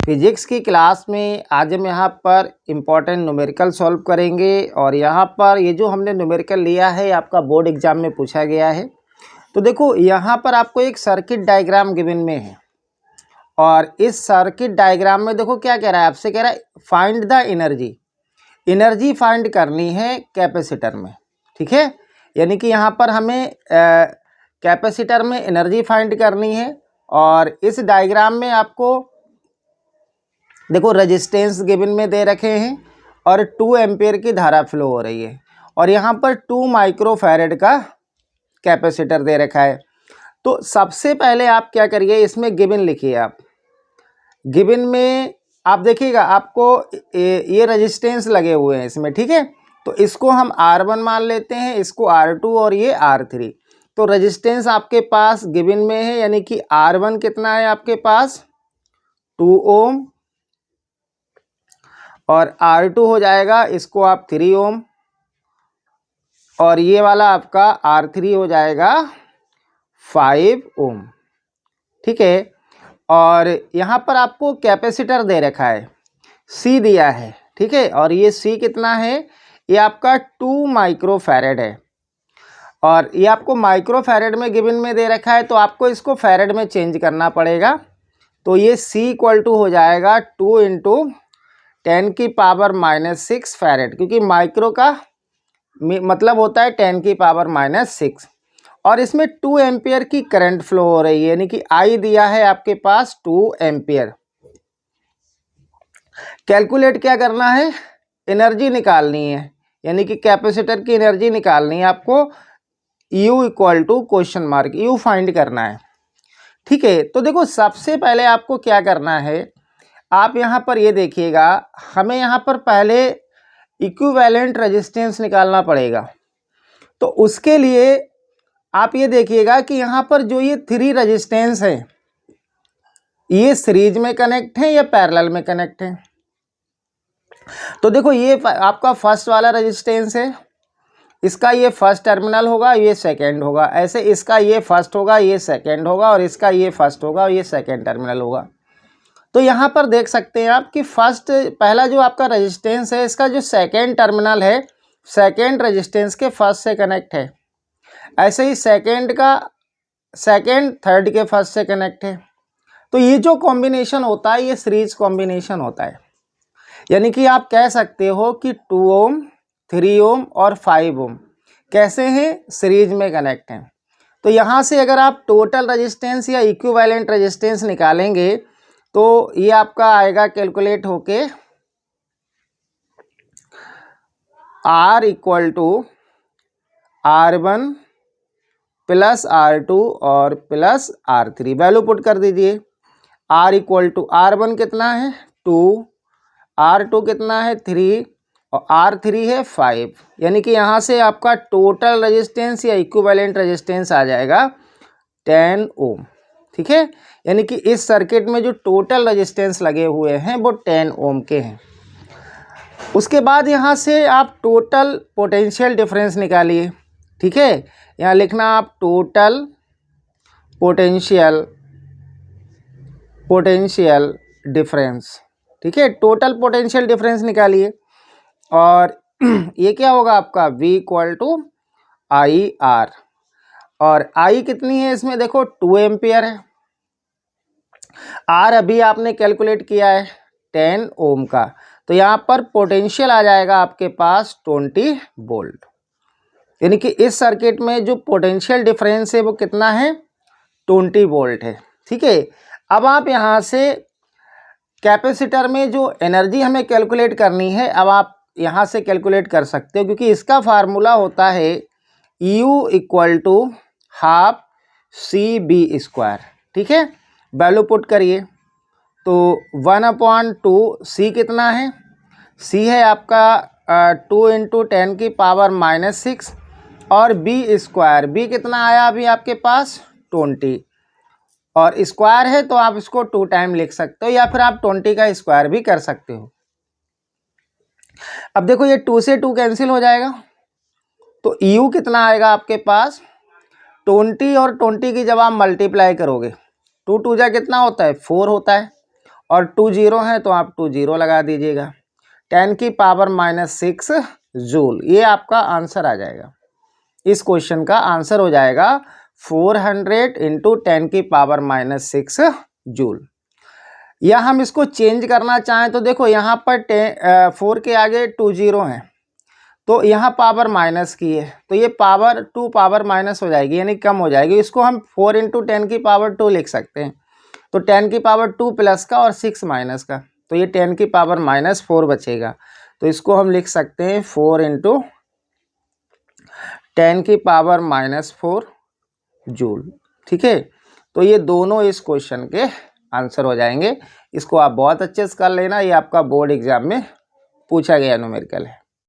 Physics की class में आज हम यहाँ पर इम्पॉर्टेंट न्यूमेरिकल सॉल्व करेंगे और यहाँ पर ये जो हमने न्यूमेरिकल लिया है आपका बोर्ड एग्जाम में पूछा गया है। तो देखो यहाँ पर आपको एक सर्किट डायग्राम गिवन में है और इस सर्किट डायग्राम में देखो क्या कह रहा है, आपसे कह रहा है फाइंड द एनर्जी फाइंड करनी है कैपेसिटर में। ठीक है, यानी कि यहाँ पर हमें कैपेसिटर में एनर्जी फाइंड करनी है और इस डायग्राम में आपको देखो रेजिस्टेंस गिवन में दे रखे हैं और 2 एम्पियर की धारा फ्लो हो रही है और यहाँ पर 2 माइक्रोफैरेड का कैपेसिटर दे रखा है। तो सबसे पहले आप क्या करिए, इसमें गिवन लिखिए। आप गिवन में आप देखिएगा आपको ये रेजिस्टेंस लगे हुए हैं इसमें। ठीक है, तो इसको हम R1 मान लेते हैं, इसको R2 और ये R3। तो रेजिस्टेंस आपके पास गिवन में है, यानी कि R1 कितना है आपके पास 2 ओम और R2 हो जाएगा इसको आप 3 ओम और ये वाला आपका R3 हो जाएगा 5 ओम। ठीक है, और यहाँ पर आपको कैपेसिटर दे रखा है, C दिया है। ठीक है, और ये C कितना है, ये आपका 2 माइक्रोफैरेड है और ये आपको माइक्रोफैरेड में गिवन में दे रखा है, तो आपको इसको फैरेड में चेंज करना पड़ेगा। तो ये C इक्वल टू हो जाएगा 2 इंटू 10 की पावर -6 फैरेड, क्योंकि माइक्रो का मतलब होता है 10 की पावर -6 और इसमें 2 एम्पियर की करंट फ्लो हो रही है, यानी कि I दिया है आपके पास 2 एम्पियर। कैलकुलेट क्या करना है, एनर्जी निकालनी है, यानी कि कैपेसिटर की एनर्जी निकालनी है आपको। U equal to question mark, U find करना है। ठीक है, तो देखो सबसे पहले आपको क्या करना है, आप यहाँ पर ये देखिएगा, हमें यहाँ पर पहले इक्विवेलेंट रेजिस्टेंस निकालना पड़ेगा। तो उसके लिए आप ये देखिएगा कि यहाँ पर जो ये 3 रेजिस्टेंस है ये सीरीज में कनेक्ट है या पैरेलल में कनेक्ट है। तो देखो ये आपका फर्स्ट वाला रेजिस्टेंस है, इसका ये फर्स्ट टर्मिनल होगा, ये सेकेंड होगा, ऐसे इसका ये फर्स्ट होगा, ये सेकेंड होगा और इसका ये फर्स्ट होगा और ये सेकेंड टर्मिनल होगा। तो यहाँ पर देख सकते हैं आप कि पहला जो आपका रेजिस्टेंस है इसका जो सेकेंड टर्मिनल है सेकेंड रेजिस्टेंस के फर्स्ट से कनेक्ट है, ऐसे ही सेकेंड का सेकेंड थर्ड के फर्स्ट से कनेक्ट है। तो ये जो कॉम्बिनेशन होता है ये सीरीज कॉम्बिनेशन होता है, यानी कि आप कह सकते हो कि 2 ओम 3 ओम और 5 ओम कैसे हैं, सीरीज में कनेक्ट हैं। तो यहाँ से अगर आप टोटल रेजिस्टेंस या इक्विवेलेंट रेजिस्टेंस निकालेंगे तो ये आपका आएगा कैलकुलेट होके R equal to R1 plus R2 और प्लस R3, वैल्यू पुट कर दीजिए। R इक्वल टू R1 कितना है 2, R2 कितना है 3 और R3 है 5, यानी कि यहाँ से आपका टोटल रेजिस्टेंस या इक्विवेलेंट रेजिस्टेंस आ जाएगा 10 ओम। ठीक है, यानी कि इस सर्किट में जो टोटल रेजिस्टेंस लगे हुए हैं वो 10 ओम के हैं। उसके बाद यहाँ से आप टोटल पोटेंशियल डिफरेंस निकालिए। ठीक है, यहाँ लिखना आप टोटल पोटेंशियल डिफरेंस। ठीक है, टोटल पोटेंशियल डिफरेंस निकालिए और ये क्या होगा आपका V इक्वल टू IR और I कितनी है इसमें देखो 2 एम्पियर है, R अभी आपने कैलकुलेट किया है 10 ओम का, तो यहाँ पर पोटेंशियल आ जाएगा आपके पास 20 वोल्ट, यानी कि इस सर्किट में जो पोटेंशियल डिफरेंस है वो कितना है 20 वोल्ट है। ठीक है, अब आप यहाँ से कैपेसिटर में जो एनर्जी हमें कैलकुलेट करनी है अब आप यहाँ से कैलकुलेट कर सकते हो, क्योंकि इसका फार्मूला होता है U equal to half CB²। ठीक है, वैल्यू पुट करिए तो 1/2 C कितना है, C है आपका 2 इंटू 10 की पावर -6 और B² B कितना आया अभी आपके पास 20 और स्क्वायर है तो आप इसको 2 टाइम लिख सकते हो या फिर आप 20 का स्क्वायर भी कर सकते हो। अब देखो ये 2 से 2 कैंसिल हो जाएगा तो U कितना आएगा आपके पास 20 और 20 की जब आप मल्टीप्लाई करोगे 2 2 जा कितना होता है 4 होता है और 2 जीरो हैं तो आप 2 जीरो लगा दीजिएगा। 10 की पावर -6 जूल, ये आपका आंसर आ जाएगा। इस क्वेश्चन का आंसर हो जाएगा 400 इंटू 10 की पावर -6 जूल। या हम इसको चेंज करना चाहें तो देखो यहाँ पर 4 के आगे 2 जीरो हैं, तो यहाँ पावर माइनस की है, तो ये पावर 2 पावर माइनस हो जाएगी, यानी कम हो जाएगी। इसको हम 4 इंटू 10 की पावर 2 लिख सकते हैं। तो 10 की पावर 2 प्लस का और 6 माइनस का, तो ये 10 की पावर -4 बचेगा। तो इसको हम लिख सकते हैं 4 इंटू 10 की पावर -4 जूल। ठीक है, तो ये दोनों इस क्वेश्चन के आंसर हो जाएंगे। इसको आप बहुत अच्छे से कर लेना, ये आपका बोर्ड एग्जाम में पूछा गया न्यूमेरिकल है।